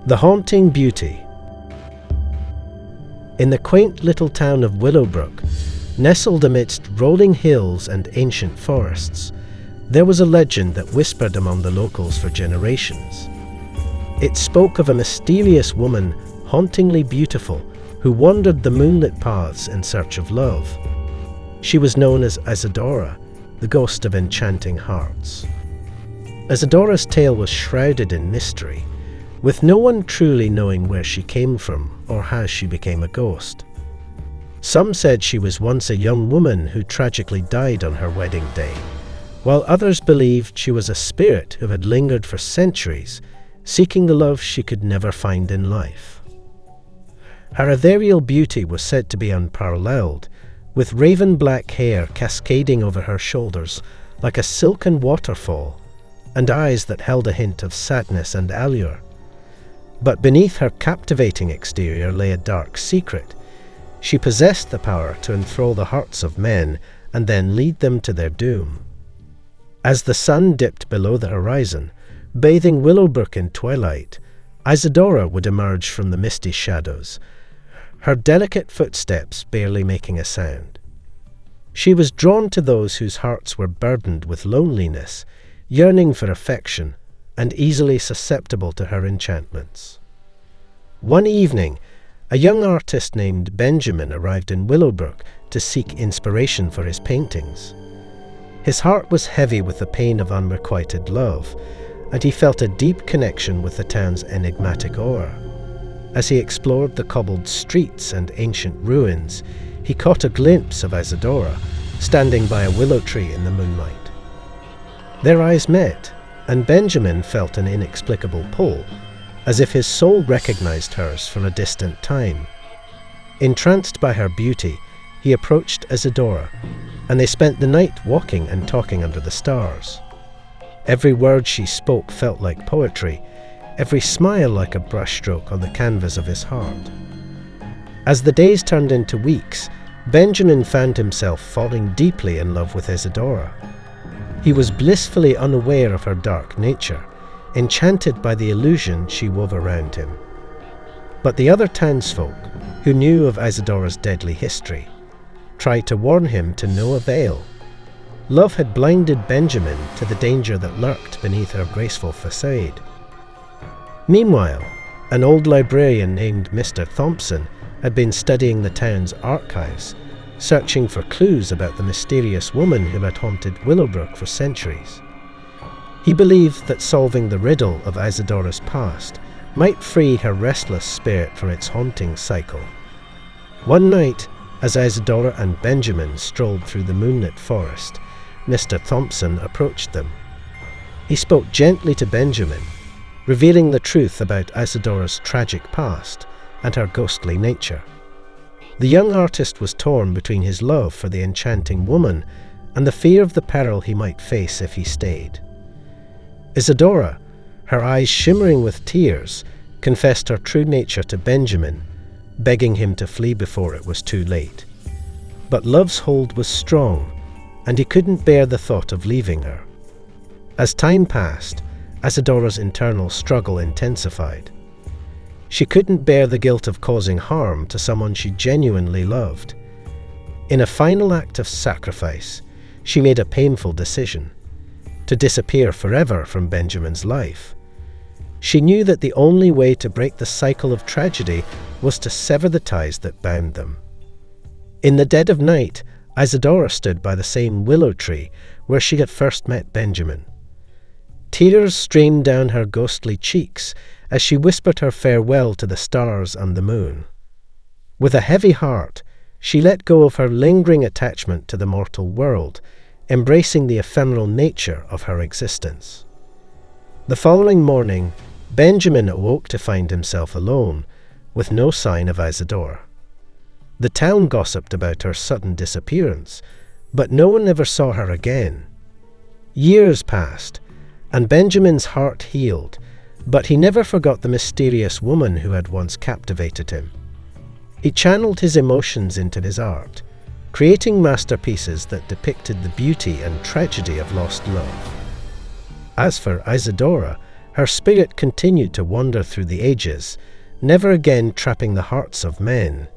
The Haunting Beauty. In the quaint little town of Willowbrook, nestled amidst rolling hills and ancient forests, there was a legend that whispered among the locals for generations. It spoke of a mysterious woman, hauntingly beautiful, who wandered the moonlit paths in search of love. She was known as Isadora, the ghost of enchanting hearts. Isadora's tale was shrouded in mystery, with no one truly knowing where she came from or how she became a ghost. Some said she was once a young woman who tragically died on her wedding day, while others believed she was a spirit who had lingered for centuries, seeking the love she could never find in life. Her ethereal beauty was said to be unparalleled, with raven-black hair cascading over her shoulders like a silken waterfall, and eyes that held a hint of sadness and allure. But beneath her captivating exterior lay a dark secret. She possessed the power to enthrall the hearts of men and then lead them to their doom. As the sun dipped below the horizon, bathing Willowbrook in twilight, Isadora would emerge from the misty shadows, her delicate footsteps barely making a sound. She was drawn to those whose hearts were burdened with loneliness, yearning for affection, and easily susceptible to her enchantments. One evening, a young artist named Benjamin arrived in Willowbrook to seek inspiration for his paintings. His heart was heavy with the pain of unrequited love, and he felt a deep connection with the town's enigmatic aura. As he explored the cobbled streets and ancient ruins, he caught a glimpse of Isadora, standing by a willow tree in the moonlight. Their eyes met, and Benjamin felt an inexplicable pull, as if his soul recognized hers from a distant time. Entranced by her beauty, he approached Isadora, and they spent the night walking and talking under the stars. Every word she spoke felt like poetry, every smile like a brushstroke on the canvas of his heart. As the days turned into weeks, Benjamin found himself falling deeply in love with Isadora. He was blissfully unaware of her dark nature, enchanted by the illusion she wove around him. But the other townsfolk, who knew of Isadora's deadly history, tried to warn him to no avail. Love had blinded Benjamin to the danger that lurked beneath her graceful facade. Meanwhile, an old librarian named Mr. Thompson had been studying the town's archives, searching for clues about the mysterious woman who had haunted Willowbrook for centuries. He believed that solving the riddle of Isadora's past might free her restless spirit from its haunting cycle. One night, as Isadora and Benjamin strolled through the moonlit forest, Mr. Thompson approached them. He spoke gently to Benjamin, revealing the truth about Isadora's tragic past and her ghostly nature. The young artist was torn between his love for the enchanting woman and the fear of the peril he might face if he stayed. Isadora, her eyes shimmering with tears, confessed her true nature to Benjamin, begging him to flee before it was too late. But love's hold was strong, and he couldn't bear the thought of leaving her. As time passed, Isadora's internal struggle intensified. She couldn't bear the guilt of causing harm to someone she genuinely loved. In a final act of sacrifice, she made a painful decision: to disappear forever from Benjamin's life. She knew that the only way to break the cycle of tragedy was to sever the ties that bound them. In the dead of night, Isadora stood by the same willow tree where she had first met Benjamin. Tears streamed down her ghostly cheeks as she whispered her farewell to the stars and the moon. With a heavy heart, she let go of her lingering attachment to the mortal world, embracing the ephemeral nature of her existence. The following morning, Benjamin awoke to find himself alone, with no sign of Isadora. The town gossiped about her sudden disappearance, but no one ever saw her again. Years passed, and Benjamin's heart healed, but he never forgot the mysterious woman who had once captivated him. He channeled his emotions into his art, creating masterpieces that depicted the beauty and tragedy of lost love. As for Isadora, her spirit continued to wander through the ages, never again trapping the hearts of men.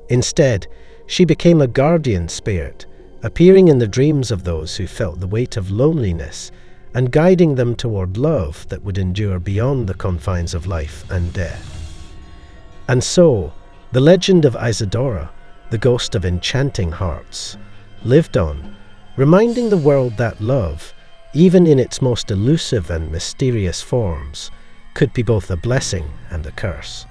Instead, she became a guardian spirit, appearing in the dreams of those who felt the weight of loneliness and guiding them toward love that would endure beyond the confines of life and death. And so, the legend of Isadora, the ghost of enchanting hearts, lived on, reminding the world that love, even in its most elusive and mysterious forms, could be both a blessing and a curse.